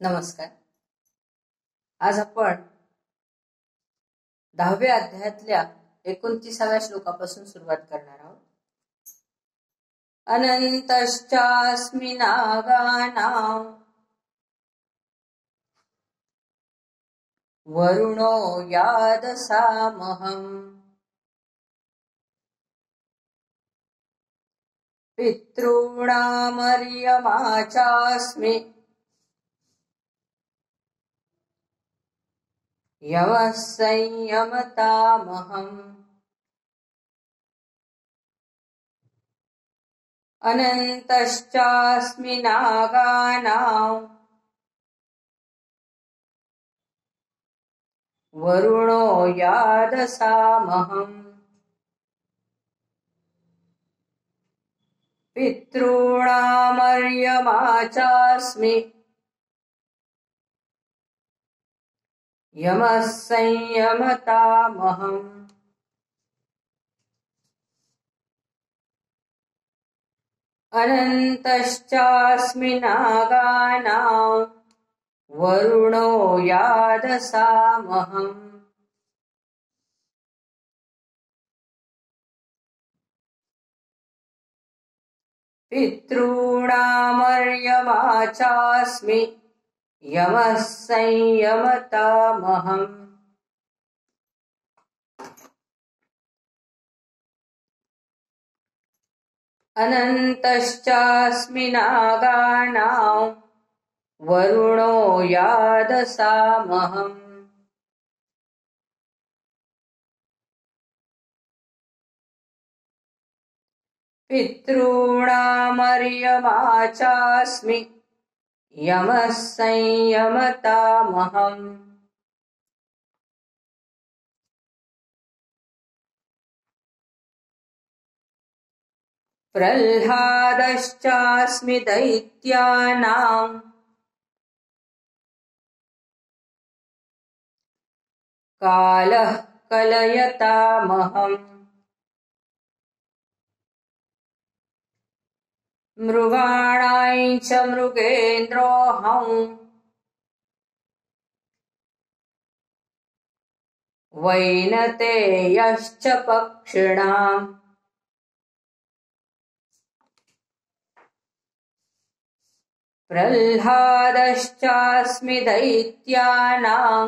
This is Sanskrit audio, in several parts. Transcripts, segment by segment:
नमस्कार. आज आपण 10व्या अध्यायातल्या 29व्या श्लोकापासून सुरुवात करणार आहोत. अनंतश्चास्मि नागानां वरुणो यादसामहम् पितॄणामर्यमा चास्मि यमः संयमतामहम् अनन्तश्चास्मि नागानां वरुणो यादसामहम् पितॄणामर्यमा चास्मि यमः संयमतामहम् अनन्तश्चास्मि नागानां वरुणो यादसामहम् पितॄणामर्यमा चास्मि यमः संयमतामहम् अनन्तश्चास्मि नागानां वरुणो यादसामहम् पितॄणामर्यमा चास्मि यमः संयमतामहम् प्रह्लादश्चास्मि दैत्यानां कालः कलयतामहम् मृगाणां च मृगेन्द्रोऽहम् वैनतेयश्च पक्षिणाम् प्रह्लादश्चास्मि दैत्यानां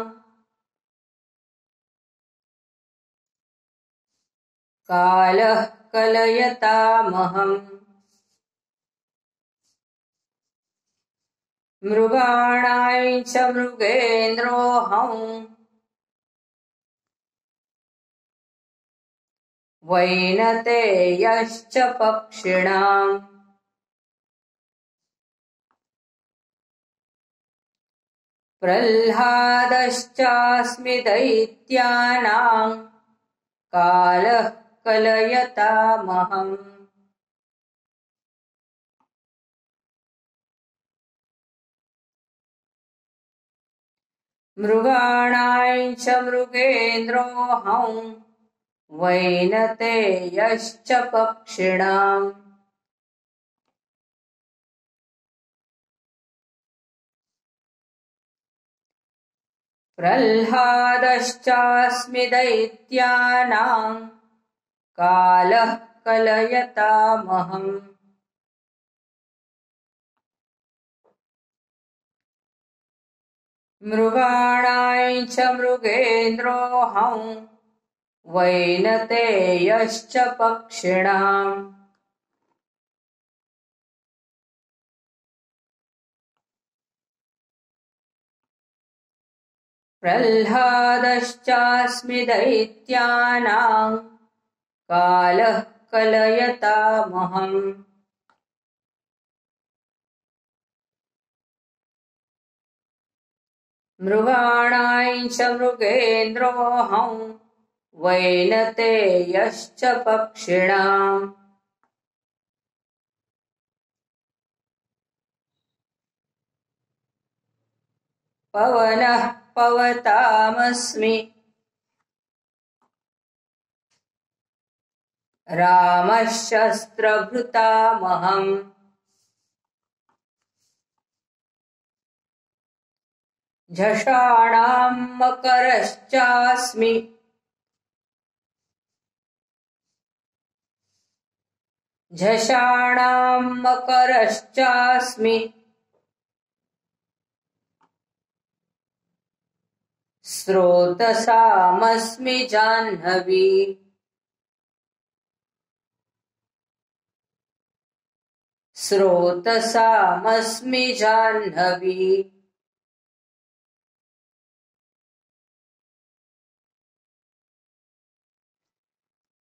कालः कलयतामहम् मृगाणां च मृगेन्द्रोऽहम् वैनतेयश्च पक्षिणाम् प्रह्लादश्चास्मि दैत्यानां कालः कलयतामहम् मृगाणां च मृगेन्द्रोऽहम् वैनतेयश्च पक्षिणाम् प्रह्लादश्चास्मि दैत्यानां कालः कलयतामहम् मृगाणां च मृगेन्द्रोऽहम् वैनतेयश्च पक्षिणाम् प्रह्लादश्चास्मि दैत्यानां कालः कलयतामहम् मृगाणां च मृगेन्द्रोऽहम् वैनतेयश्च पक्षिणाम् पवनः पवतामस्मि रामः शस्त्रभृतामहम् झषाणां मकरश्चास्मि झषाणां मकरश्चास्मि स्रोतसामस्मि जाह्नवी स्रोतसामस्मि जाह्नवी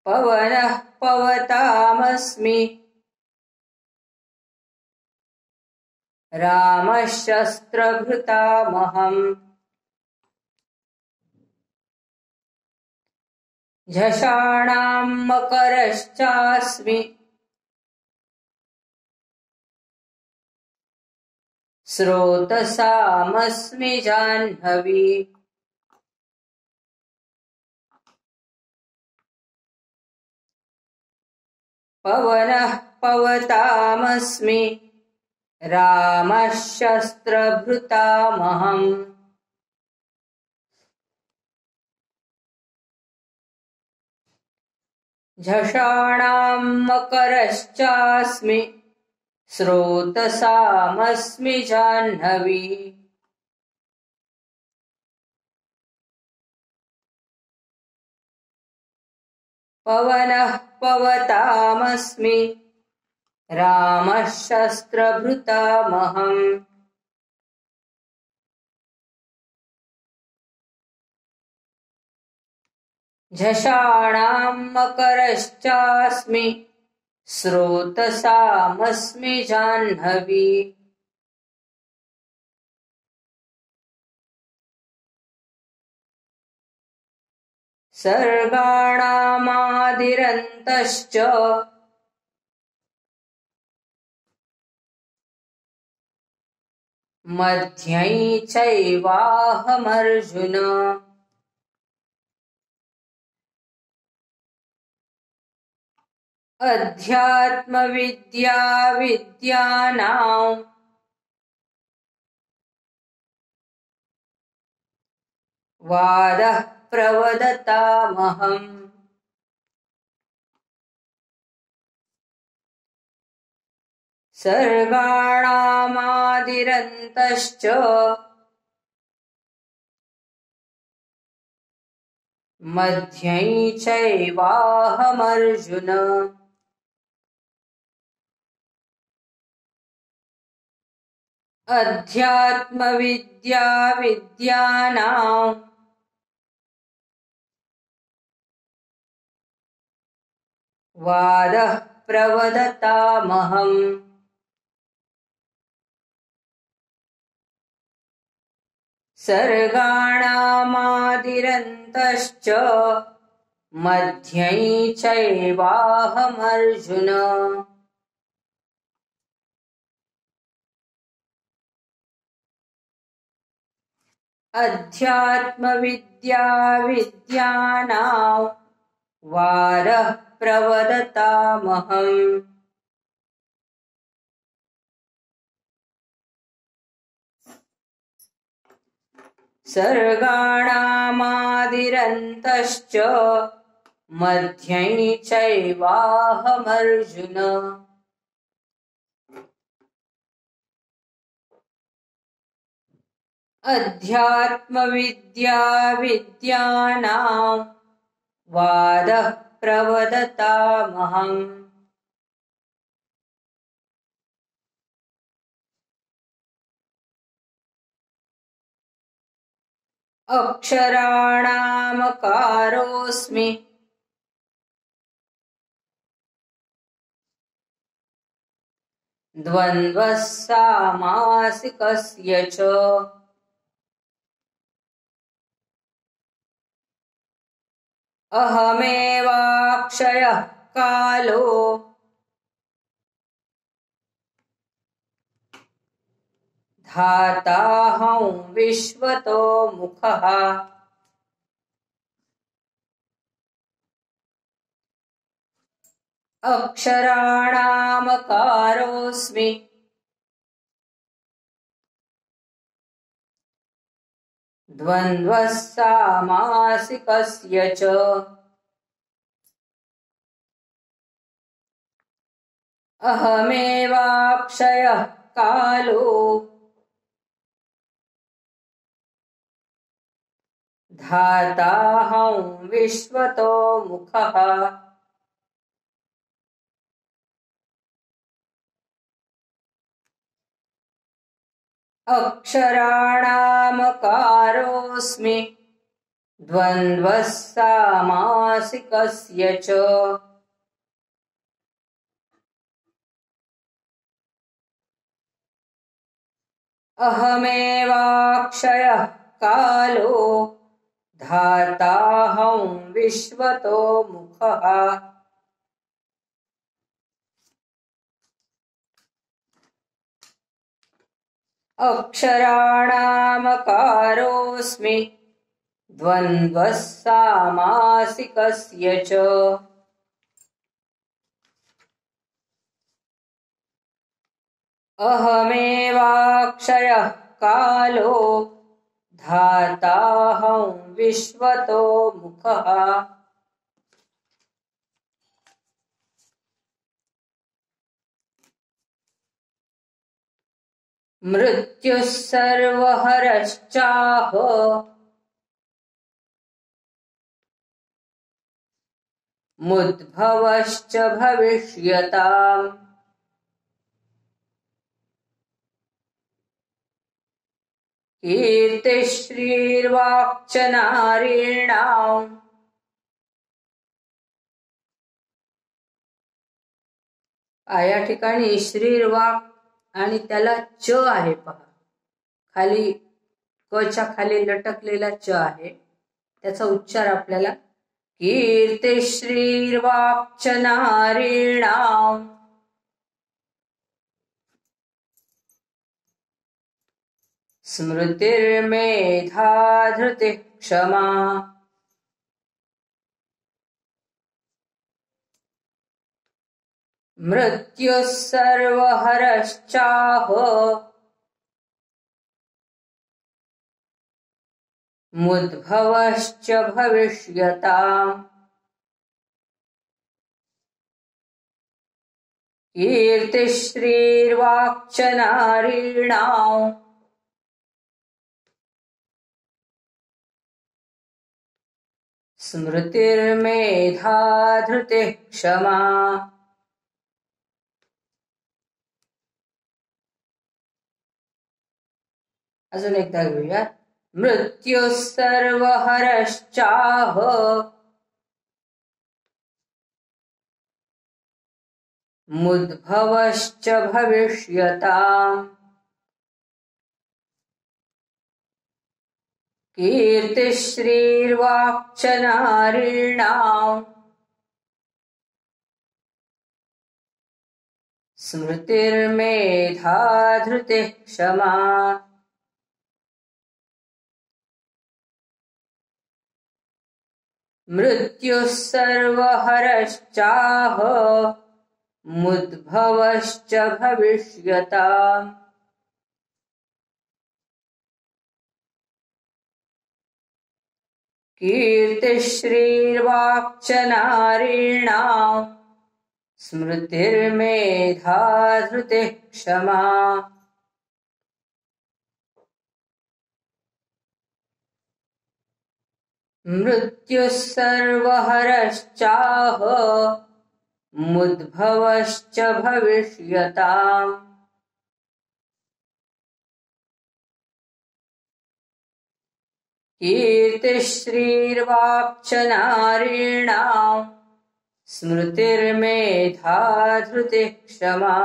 पवनः पवतामस्मि रामः शस्त्रभृतामहम् झषाणां मकरश्चास्मि स्रोतसामस्मि जाह्नवी पवनः पवतामस्मि रामः शस्त्रभृतामहम् झषाणां मकरश्चास्मि स्रोतसामस्मि जाह्नवी पवनः पवतामस्मि रामः शस्त्रभृतामहम् झषाणां मकरश्चास्मि स्रोतसामस्मि जाह्नवी सर्गाणामादिरन्तश्च मध्यं चैवाहमर्जुन अध्यात्मविद्या विद्यानां वादः प्रवदतामहम् सर्गाणामादिरन्तश्च मध्यं चैवाहमर्जुन अध्यात्मविद्या विद्यानां वादः प्रवदतामहम् सर्गाणामादिरन्तश्च मध्यं चैवाहमर्जुन अध्यात्मविद्या विद्यानां वादः प्रवदतामहम् सर्गाणामादिरन्तश्च मध्यं चैवाहमर्जुन अध्यात्मविद्या विद्यानां वादः प्रवदतामहम् अक्षराणामकारोऽस्मि द्वन्द्वः सामासिकस्य च अहमेवाक्षयः कालो धाताहं विश्वतो मुखः अक्षराणामकारोऽस्मि द्वन्द्वः सामासिकस्य च अहमेवाक्षयः कालो धाताहं विश्वतो मुखः अक्षराणामकारोऽस्मि द्वन्द्वः सामासिकस्य च अहमेवाक्षयः कालो धाताहं विश्वतो मुखः अक्षराणामकारोऽस्मि द्वन्द्वः सामासिकस्य च अहमेवाक्षयः कालो धाताहं विश्वतो मुखः मृत्युः सर्वहरश्चाह मुद्भवश्च भविष्यताम् कीर्तिश्रीर्वाक्च नारीणाम् या ठिकाणी श्रीर्वाक आणि त्याला च आहे पहा, खाली कच्या खाली लटकलेला च आहे, त्याचा उच्चार आपल्याला कीर्तिश्रीर्वाक्च नारीणाम् स्मृतिर्मेधा धृतिः क्षमा मृत्युः सर्वहरश्चाह मुद्भवश्च भविष्यताम् कीर्तिश्रीर्वाक्च नारीणाम् स्मृतिर्मेधा धृतिः क्षमा अजून एकदा घेऊया मृत्युः सर्वहरश्चाह मुद्भवश्च भविष्यताम् कीर्तिश्रीर्वाक्च नारीणाम् स्मृतिर्मेधा धृतिः क्षमा मृत्युः सर्वहरश्चाह मुद्भवश्च भविष्यताम् कीर्तिश्रीर्वाक्च नारीणाम् स्मृतिर्मेधा धृतिः क्षमा मृत्युः सर्वहरश्चाह मुद्भवश्च भविष्यताम् कीर्तिश्रीर्वाक्च नारीणाम् स्मृतिर्मेधा धृतिः क्षमा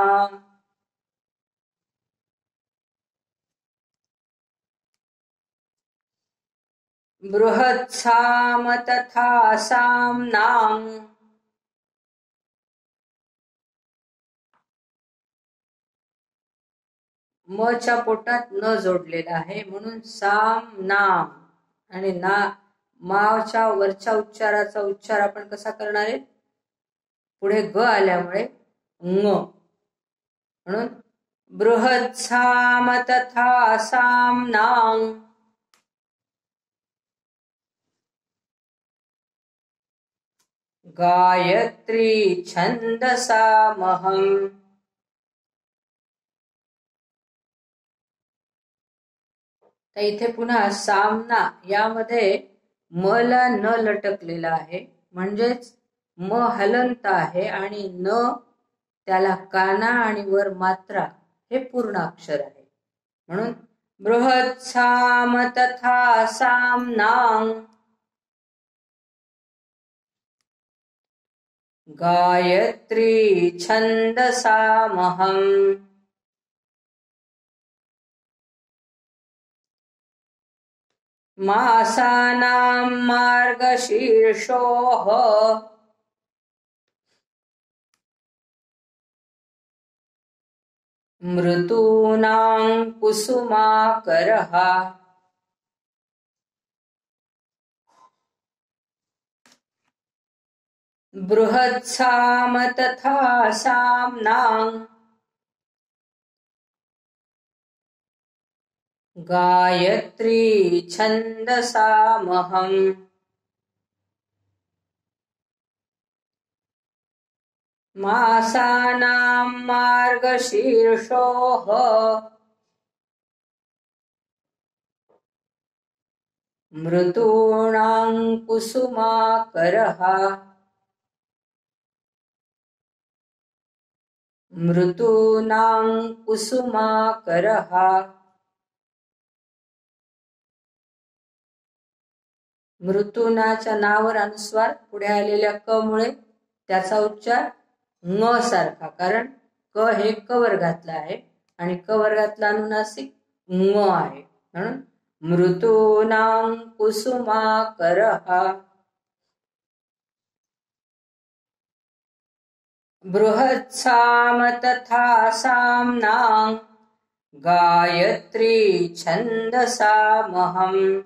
बृहत्साम तथा साम्नाम् म च्या पोटात न जोडलेला आहे म्हणून साम नाम आणि ना माच्या वरच्या उच्चाराचा उच्चार आपण कसा करणार आहे, पुढे ग आल्यामुळे ङ, म्हणून बृहत्साम तथा साम्नाम् गायत्री छन्दसामहम्। तर इथे पुन्हा सामना यामध्ये म ला न लटकलेला आहे, म्हणजेच म हलंत आहे आणि न त्याला काना आणि वर मात्रा हे पूर्ण अक्षर आहे. म्हणून बृहत् साम तथा सामनां गायत्री छन्दसामहम्। मासानां मार्गशीर्षोः मृतूनां कुसुमाकरः। बृहत्साम तथा साम्नां गायत्री छन्दसामहम्। मासानां मार्गशीर्षोः मृतूनां कुसुमाकरः। मृतूनां कुसुमाकरः। मृतूनाच्या नावर अनुस्वार पुढे आलेल्या क मुळे त्याचा उच्चार ङ सारखा, कारण क हे क वर्गातला आहे आणि क वर्गातला अनुनासिक ङ आहे, म्हणून मृतूनां कुसुमाकरः। बृहत्साम तथा साम्नां गायत्री छन्दसामहम्।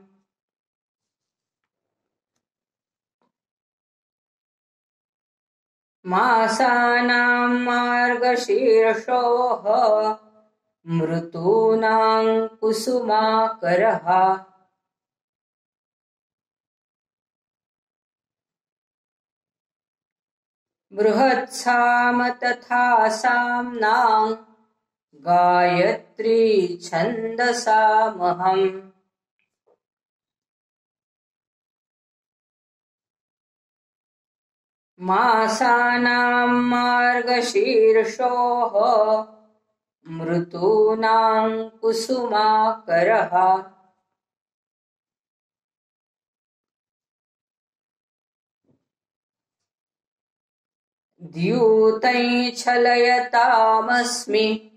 मासानां मार्गशीर्षोः मृतूनां कुसुमाकरः। बृहत्साम तथा साम्नां गायत्री छन्दसामहम्। मासानां मार्गशीर्षोः मृतूनां कुसुमाकरः। द्यूतैः छलयतामस्मि।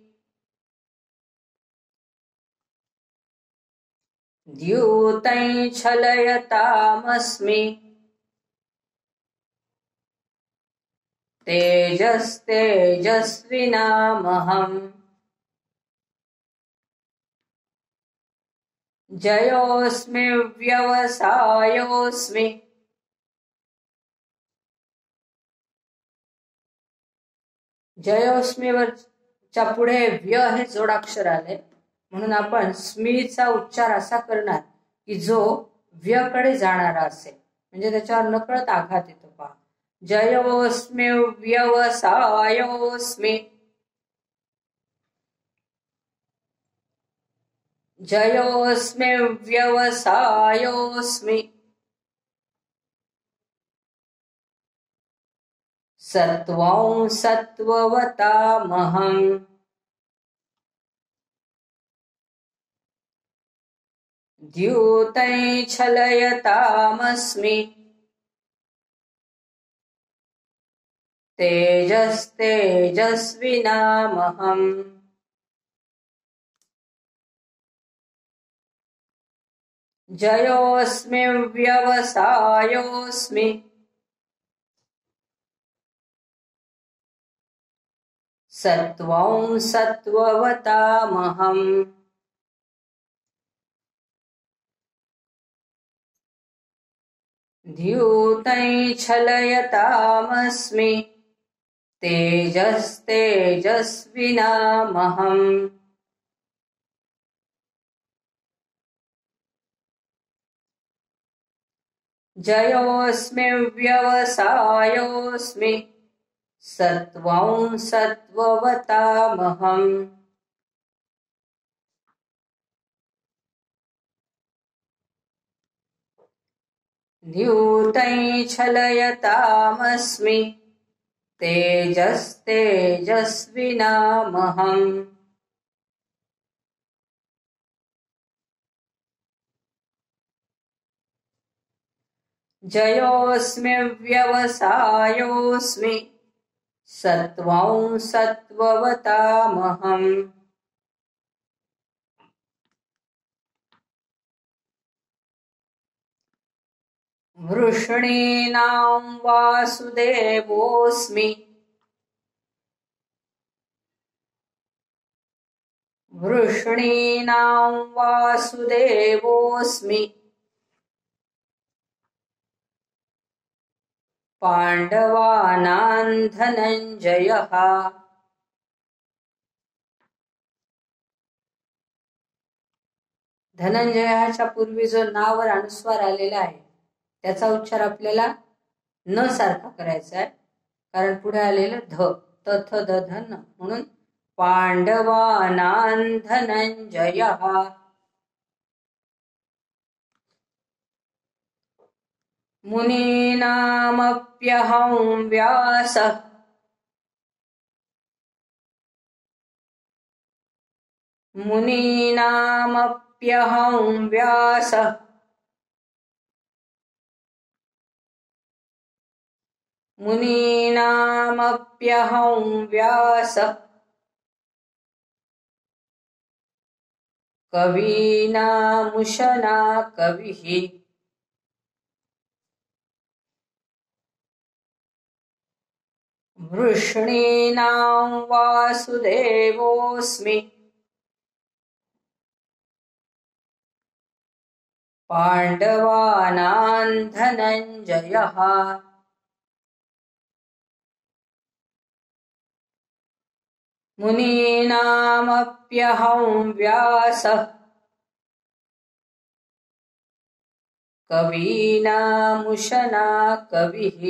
द्यूतैः छलयतामस्मि। तेजस्तेजस्विनामहम्। जयोऽस्मि व्यवसायोऽस्मि। जयोस्मी वरच्या पुढे व्य हे जोडाक्षर आले, म्हणून आपण स्मीचा उच्चार असा करणार की जो व्यकडे जाणारा असेल, म्हणजे त्याच्यावर नकळत आघात येतो. पहा, जयोस्मी व्यवसायोस्मि। जयोस्मि व्यवसायोस्मि। सत्वं सत्ववतामहम्। द्यूतैः छलयतामस्मि। तेजस्तेजस्विनामहम्। जयोऽस्मि व्यवसायोऽस्मि। सत्वं सत्ववतामहम्। द्यूतैः छलयतामस्मि। तेजस्तेजस्विनामहम्। जयोऽस्मि व्यवसायोऽस्मि सत्त्वं सत्त्ववतामहम् द्यूतं छलयतामस्मि तेजस्तेजस्विनामहम् जयोऽस्मि व्यवसायोऽस्मि सत्त्वं सत्त्ववतामहम् वृष्णीनां वासुदेवोऽस्मि वृष्णीनां वासुदेवोऽस्मि पांडवानां धनंजयः धनंजयाच्या पूर्वी जो नावर अनुस्वार आलेला आहे त्याचा उच्चार आपल्याला न सारखा करायचा आहे, कारण पुढे आलेलं ध त थ द धन म्हणून पांडवानां धनंजयः मुनीनामप्यहं व्यासः मुनीनामप्यहं व्यासः मुनीनामप्यहं व्यासः कवीनामुशना कविः वृष्णीनां वासुदेवोऽस्मि पांडवानां धनंजयः मुनीनामप्यहं व्यासः कवीनामुशना कविः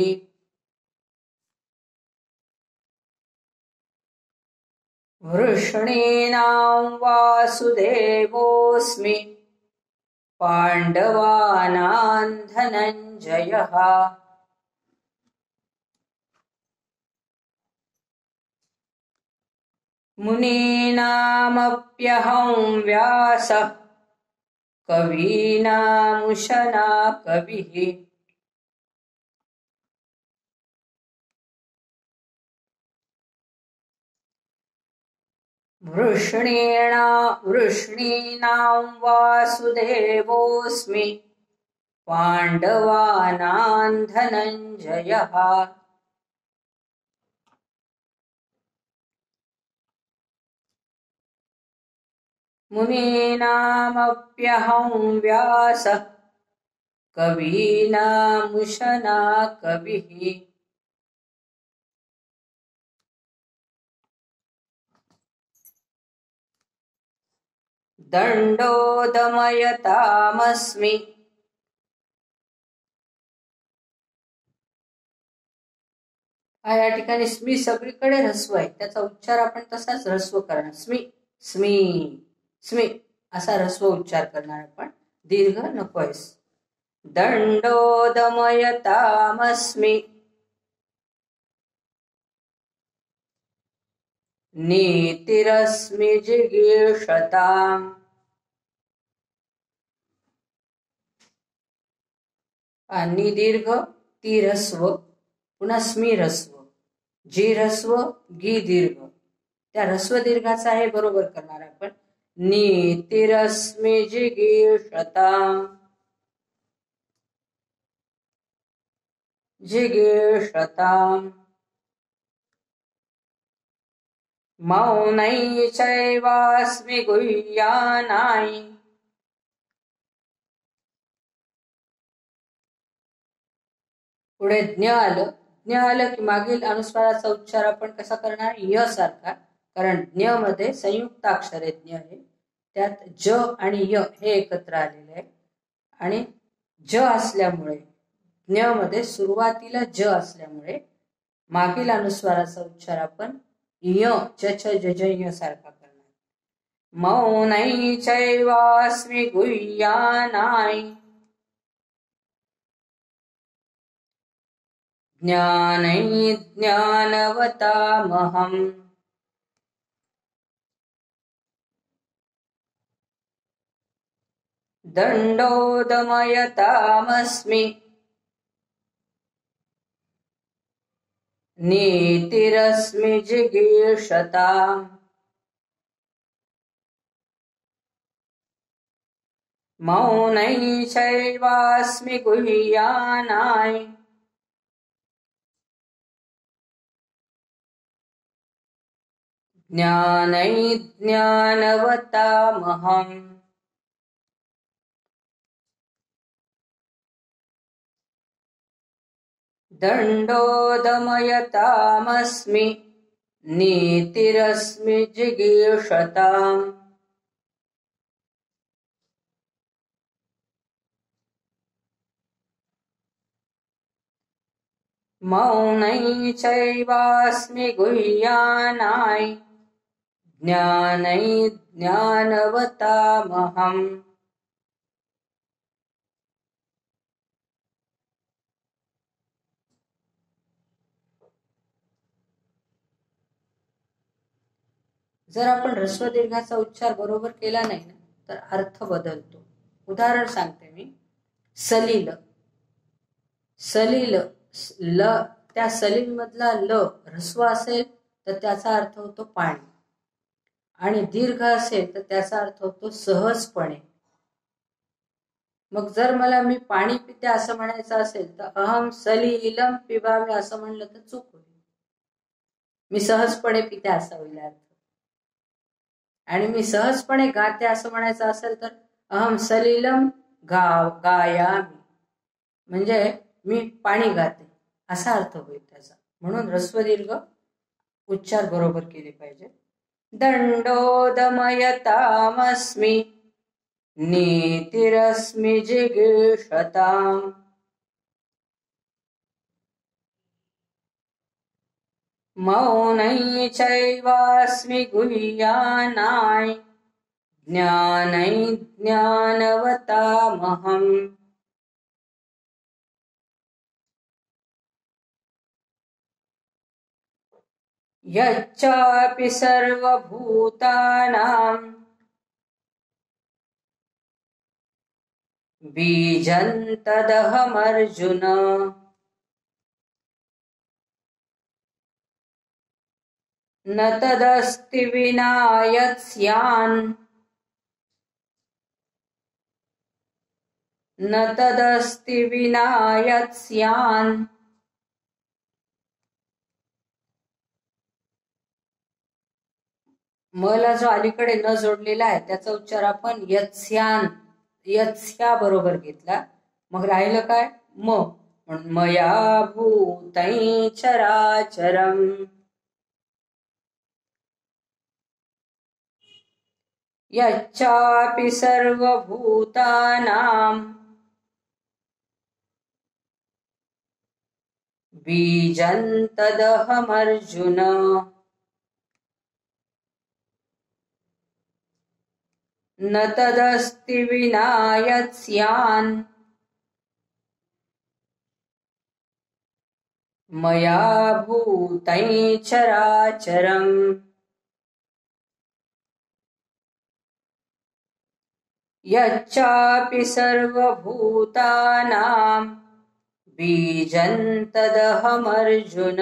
वृष्णीनां वासुदेवोऽस्मि पांडवानां धनंजयः मुनीनामप्यहं व्यासः कवीनामुशना कविः वृष्णीनां वासुदेवोऽस्मि पांडवानां धनंजयः मुनीनामप्यहं व्यासः कवीनामुशना कविः दंडो दमयतामस्मि या ठिकाणी स्मी सगळीकडे ह्रस्व आहे, त्याचा उच्चार आपण तसाच ह्रस्व करणार. स्मी स्मी स्मी असा ह्रस्व उच्चार करणार आपण, दीर्घ नकोयस. दंडो दमयतामस्मि नीतिरस्मि जिगीषताम् आणि दीर्घ ती ह्रस्व, पुन्हा स्मी ह्रस्व, जी ह्रस्व गी दीर्घ, त्या ह्रस्व दीर्घाचा हे बरोबर करणार आपण. नीतिरस्मि जिगीषताम् जिगीषताम् मौनै चैवास्मि गुह्यानाय पुढे ज्ञ आलं. ज्ञ आलं की मागील अनुस्वाराचा उच्चार आपण कसा करणार, य सारखा, कारण ज्ञ मध्ये संयुक्त अक्षर ज्ञ आहे, त्यात ज आणि य हे एकत्र आलेले आहे आणि ज असल्यामुळे ज्ञ मध्ये सुरुवातीला ज असल्यामुळे मागील अनुस्वाराचा उच्चार आपण य च छ ज ज य सारखा करणार. मौनै चैवास्मि गुह्यानाय ज्ञानै ज्ञानवतामहम्. दण्डोदमयतामस्मि नीतिरस्मि जिगीषताम्. मौनै चैवास्मि गुह्यानाय ज्ञानै ज्ञानवतामहम्. दण्डोदमयतामस्मि नीतिरस्मि जिगीषताम्. मौनै चैवास्मि गुह्यानाय ज्ञानै ज्ञानवतामहम्. जर आपण ऱ्हस्व दीर्घाचा उच्चार बरोबर केला नाही ना तर अर्थ बदलतो. उदाहरण सांगते मी. सलील, सलील ल, त्या सलील मधला ल ऱ्हस्व असेल तर त्याचा अर्थ होतो पाणी, आणि दीर्घ असेल तर त्याचा अर्थ होतो सहजपणे. मग जर मला मी पाणी पिते असं म्हणायचं असेल तर अहम सलीलम पिबावे असं म्हणलं तर चूक होईल. मी सहजपणे पिते असा होईल अर्थ. आणि मी सहजपणे गाते असं म्हणायचं असेल तर अहम सलीलम गायामी, म्हणजे मी पाणी गाते असा अर्थ होईल त्याचा. म्हणून ऱ्हस्व दीर्घ उच्चार बरोबर केले पाहिजे. दण्डोदमयतामस्मि नीतिरस्मि जिगीषताम्. मौनै चैवास्मि गुह्यानाय ज्ञानै ज्ञानवतामहम्. यच्चापि सर्वभूतानां बीजं तदहमर्जुन. न तदस्ति विना यत्स्यान्, न तदस्ति विना यत्स्यान्. मला जो अलीकडे न जोडलेला आहे त्याचा उच्चार आपण यत्स्यान यत्स्या बरोबर घेतला. मग राहिलं काय म, म्हणून मया भूतै चराचरम्. यच्चापि सर्वभूतानां बीजं तदहमर्जुन. न तदस्ति विना यत्स्यान् मया भूतै चराचरम्. यच्चापि सर्वभूतानां बीजं तदहमर्जुन.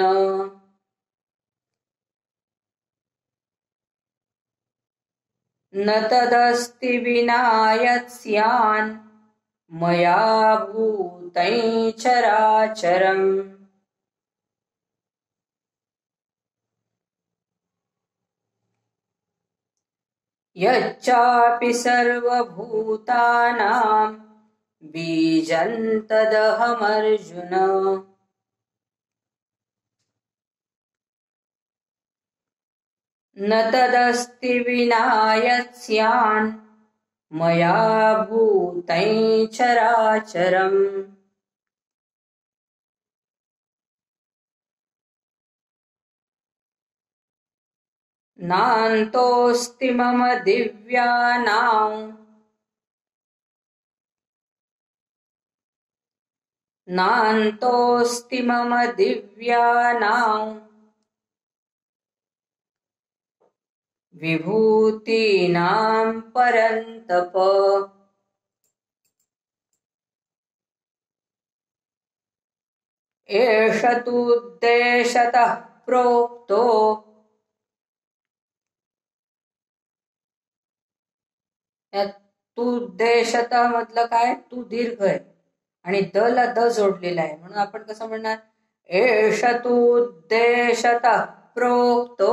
न तदस्ति विना यत्स्यान् मया भूतै चराचरम्. यच्चापि सर्वभूतानां बीजं तदहमर्जुन. न तदस्ति विना यत्स्यान् मया भूतै चराचरम्. नान्तोऽस्ति मम दिव्यानां नान्तोऽस्ति मम दिव्यानां विभूतीनां परन्तप एष तूद्देशतः प्रोक्तो तूद्देशतः म्हटलं काय, तू दीर्घ आहे आणि द ला द जोडलेला आहे म्हणून आपण कसं म्हणणार, एष तूद्देशतः प्रोक्तो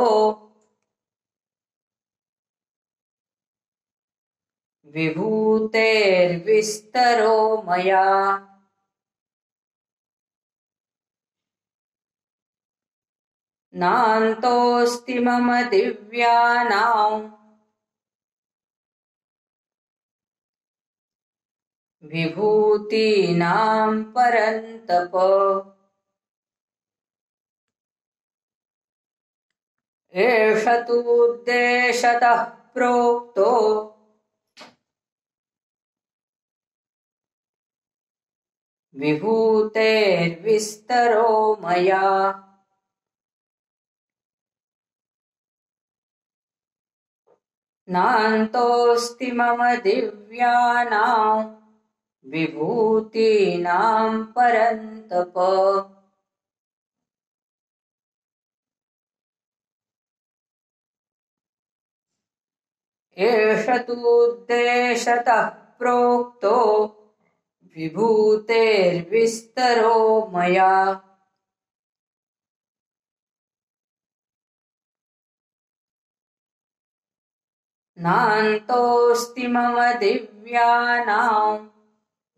विभूतेर्विस्तरो मया नान्तोऽस्ति मम दिव्यानां विभूतीनां परन्तप एष तूद्देशतः प्रोक्तो विभूतेर्विस्तरो मया नान्तोऽस्ति मम दिव्यानां विभूतीनां परन्तप एष तूद्देशतः प्रोक्तो विभूतेर्विस्तरो मया नान्तोऽस्ति मम दिव्यानां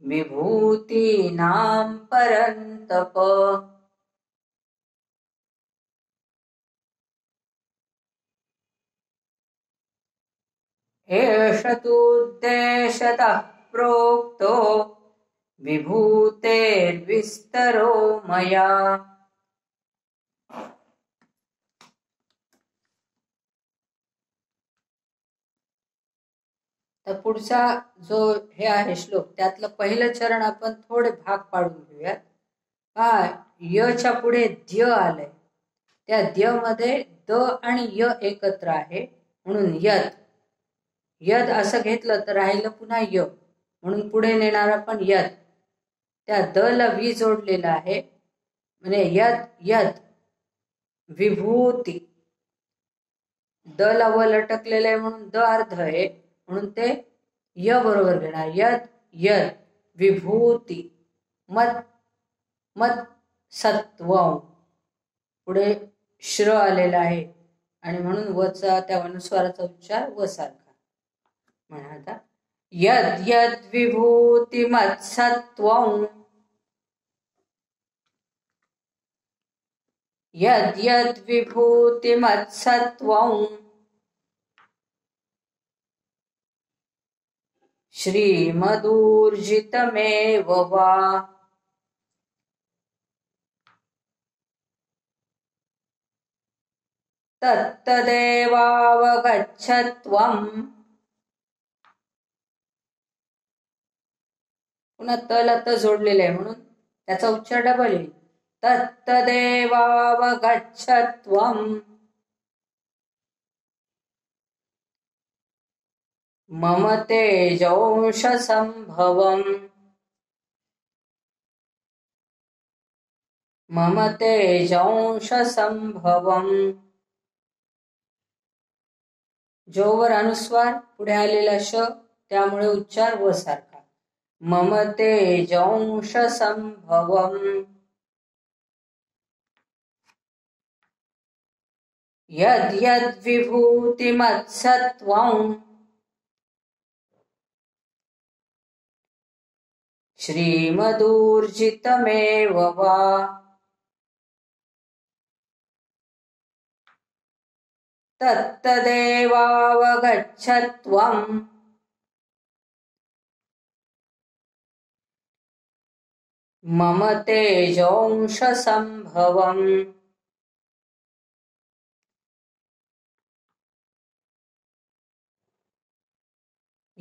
विभूतीनां परन्तप एष तूद्देशतः प्रोक्तो विभूतेर्विस्तरो मया तर पुढचा जो हे आहे श्लोक त्यातलं पहिलं चरण आपण थोडे भाग पाडून घेऊयात. यच्या पुढे द्य आलंय, त्या द्य मध्ये द आणि य एकत्र आहे म्हणून यद यद असं घेतलं तर राहिलं पुन्हा य म्हणून पुढे नेणार आपण यद. त्या द ला वी जोडलेला आहे म्हणजे यद यद विभूती. द ला व लटकलेलं आहे म्हणून द अर्ध आहे म्हणून ते य बरोबर घेणार. यद यद विभूती मत मत सत्व पुढे श्र आलेला आहे आणि म्हणून वचा त्या अनुस्वाराचा उच्चार व सारखा म्हणा. आता यद यद विभूती मत सत्व यद यद विभूती मत सत्व श्रीमदूर्जितमेव वा तत्तदेवावगच्छत्वम्. पुन्हा तला त जोडलेलं आहे म्हणून त्याचा उच्चार डबल येईल. तत्तदेवावगच्छत्वम् मम तेजोंश संभवम् मम तेजोंश संभवम्. जोवर अनुस्वार पुढे आलेला श त्यामुळे उच्चार व सारखा. मम तेजोंश संभवम् यद यद विभूति मत्सत्वम् श्रीमदूर्जितमेव वा तत्तदेवावगच्छत्वम् मम तेजोंश संभवम्.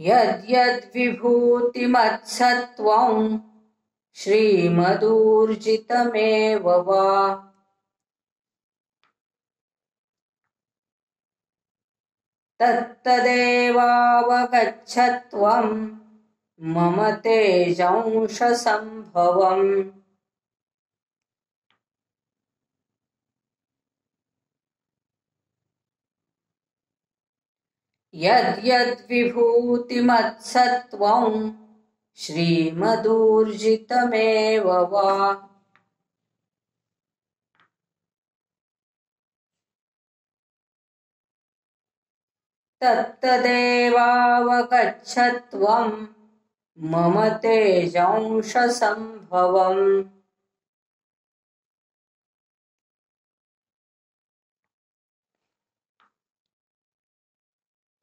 यद्यद्विभूतिमत्सत्त्वं श्रीमदूर्जितमेव वा तत्तदेवावगच्छत्वं मम तेजंशसम्भवम्। यद्यद्विभूतिमत्सत्त्वं श्रीमदूर्जितमेव वा तत्तदेवावगच्छत्वं मम तेजंशसम्भवम्।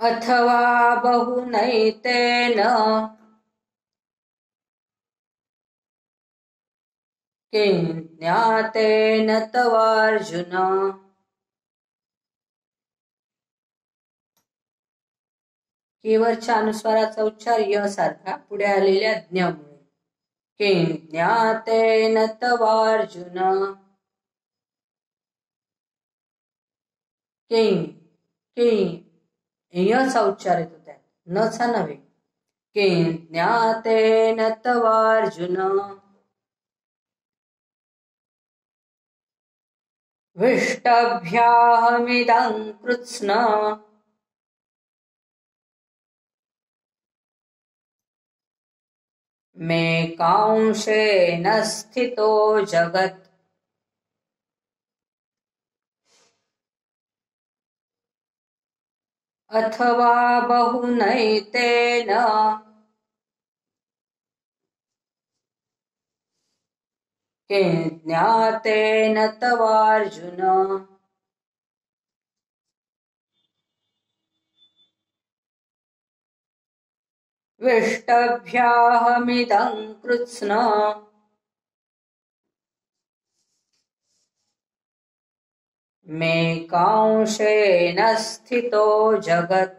अथवा बहुनैतेन किं ज्ञातेन तवार्जुन। केवळच्या अनुस्वाराचा उच्चार य सारखा पुढे आलेल्या ज्ञामुळे। किं ज्ञातेन तवार्जुन। किं किं यचा उच्चार येतो त्यात, नचा नव्हे। किं ज्ञातेन तवार्जुन विष्टभ्याहमिदं कृत्स्न मे कांशेन स्थितो जगत्। अथवा बहुनैतेन किं ज्ञातेन तवार्जुन विष्टभ्याहमिदं कृत्स्न मे कांशेन स्थितो जगत्।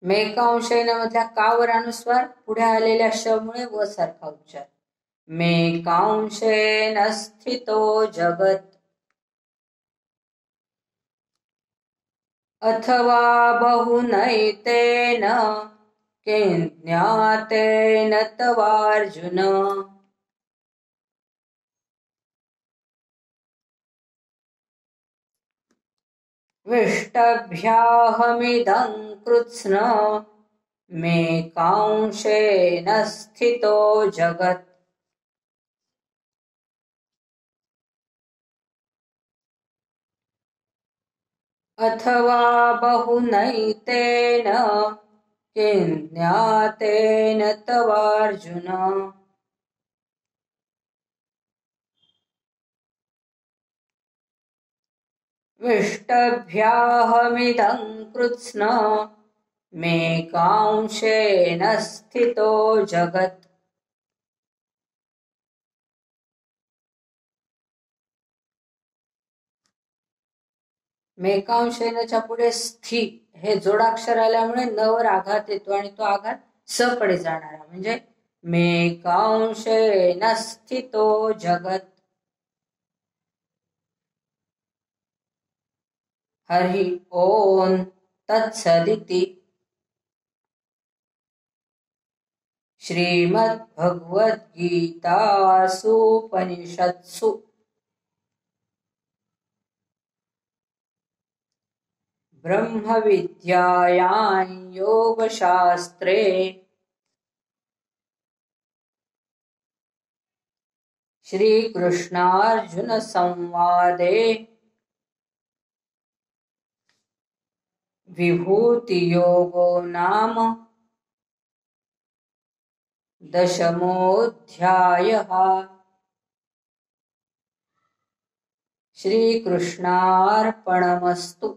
मेकांशेन मधल्या कावर अनुस्वार पुढे आलेल्या श मुळे व सारखा उच्चार। मेकांशेन स्थितो जगत्। अथवा बहुनैतेन किं ज्ञातेन तवार्जुन विष्टभ्याहमिदं कृत्स्न मे कांशेन स्थितो जगत्। अथवा बहुनैतेन किं ज्ञातेन तवार्जुन विष्टभ्याहमिदं कृत्स्न मे कांशेन स्थितो जगत्। मेकांशेनच्या पुढे स्थि हे जोडाक्षर आल्यामुळे न वर आघात येतो आणि तो आघात स कडे जाणारा म्हणजे मेकांशेन स्थितो जगत्। हरि ओम तत्सदिति श्रीमद्भगवद्गीतासूपनिषत्सु ब्रह्मविद्यायां योगशास्त्रे श्रीकृष्णार्जुनसंवादे विभूतियोगो नाम 10मोऽध्यायः। श्रीकृष्णार्पणमस्तु।